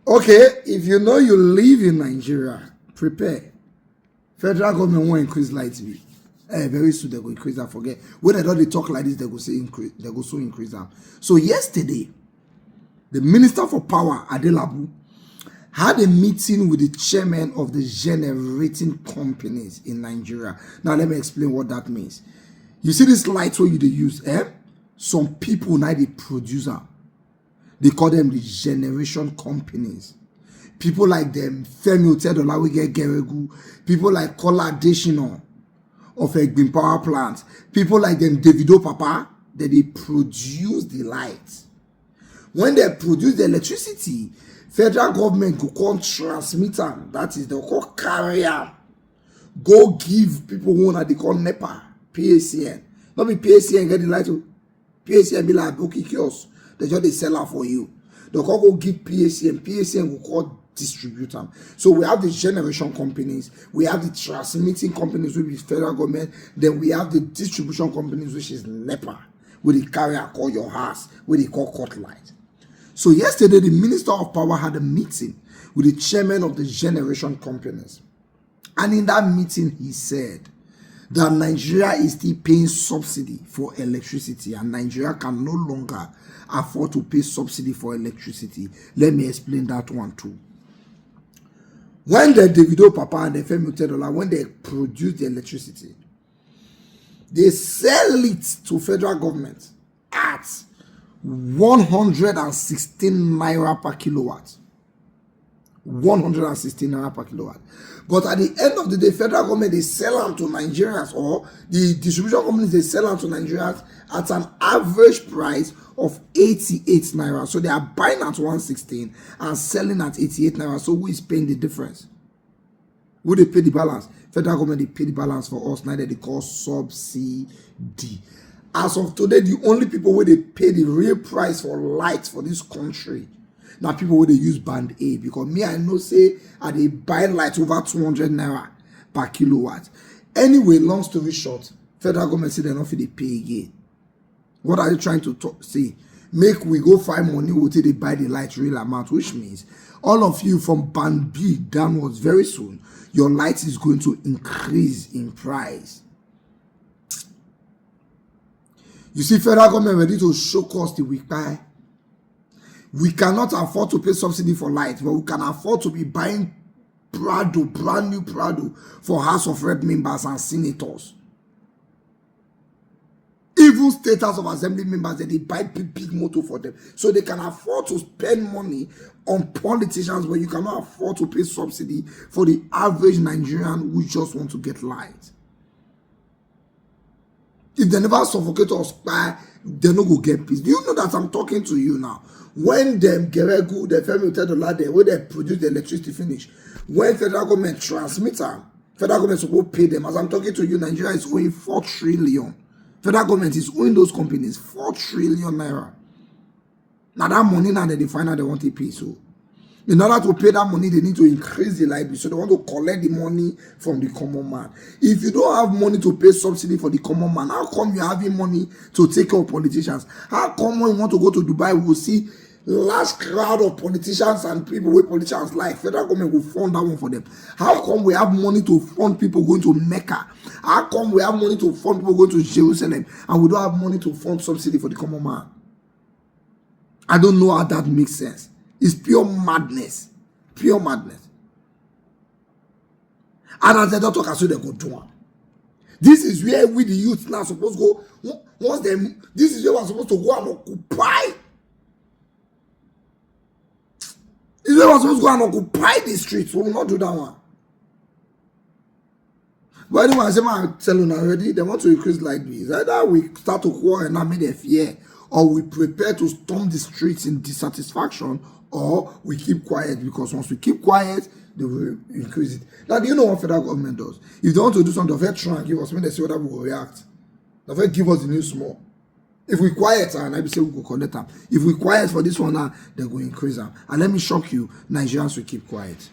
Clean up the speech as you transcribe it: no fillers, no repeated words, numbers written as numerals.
Okay, if you know you live in Nigeria, prepare. Federal government won't increase light bill. Very soon they go increase that. Forget when they talk like this, they go say increase. They go so increase that. So yesterday, the Minister for Power Adelabu had a meeting with the chairman of the generating companies in Nigeria. Now let me explain what that means. You see this light where you use, some people now they produce them. They call them the generation companies. People like them, Femi Otedola, we get Geregu. People like Kola Adeshina of Egbin Power Plant. People like them, Davido Papa, that they produce the light. When they produce the electricity, federal government go call transmitter, that is, they'll call carrier. Go give people who they call NEPA, PACN. Not be PACN get the light. PACN be like bookie kiosk. They just they sell out for you. They'll call go give PACN. PACN will call distributor. So we have the generation companies, we have the transmitting companies which is federal government, then we have the distribution companies which is NEPA, where the carrier call your house, where they call cut light. So yesterday the Minister of Power had a meeting with the chairman of the generation companies. And in that meeting he said that Nigeria is still paying subsidy for electricity and Nigeria can no longer afford to pay subsidy for electricity. Let me explain that one too. When the Davido Papa and the Femi Otedola, when they produce the electricity, they sell it to federal government at 116 naira per kilowatt. 116 naira per kilowatt. But at the end of the day, federal government, they sell them to Nigerians, or the distribution companies, they sell them to Nigerians at an average price of 88 naira. So they are buying at 116 and selling at 88 naira. So who is paying the difference? Who they pay the balance? Federal government, they pay the balance for us. Now that they call subsidy. As of today, the only people where they pay the real price for light for this country, now people where they use band A, because me I know say they buy light over 200 naira per kilowatt. Anyway, long story short, federal government say they're not for they pay again. What are you trying to say? Make we go find money until they buy the light real amount, which means all of you from band B downwards very soon, your light is going to increase in price. You see, federal government ready to show cost the week buy. We cannot afford to pay subsidy for light, but we can afford to be buying Prado, brand new Prado, for House of Rep members and senators. Even state House of Assembly members, that they buy big motor for them. So they can afford to spend money on politicians, but you cannot afford to pay subsidy for the average Nigerian who just want to get light. If they never suffocate us, they no go get peace. Do you know that I'm talking to you now? When them Geregu, the Femi Otedola, when they produce the electricity finish, when federal government transmitter, federal government supposed to pay them. As I'm talking to you, Nigeria is owing 4 trillion. Federal government is owing those companies 4 trillion naira. Now that money now that they find out they want to pay. So in order to pay that money, they need to increase the light bill. So they want to collect the money from the common man. If you don't have money to pay subsidy for the common man, how come you're having money to take care of politicians? How come when you want to go to Dubai, we will see large crowd of politicians and people with politicians like federal government will fund that one for them? How come we have money to fund people going to Mecca? How come we have money to fund people going to Jerusalem and we don't have money to fund subsidy for the common man? I don't know how that makes sense. It's pure madness. Pure madness. And as they don't talk, as they go do it. This is where we the youth now supposed to go. Once them, this is where we're supposed to go and occupy. This is where we're supposed to go and occupy the streets. We will not do that one. But anyway, I say, I'm telling you already, they want to increase like this. Either we start to quarrel and not make them fear, or we prepare to storm the streets in dissatisfaction, or we keep quiet, because once we keep quiet, they will increase it. Now, do you know what federal government does? If they want to do something, they'll try and give us, when they see whether we will react. They'll give us the news small. If we quiet, and I will say we go connect them. If we quiet for this one now, they will increase them. And let me shock you, Nigerians will keep quiet.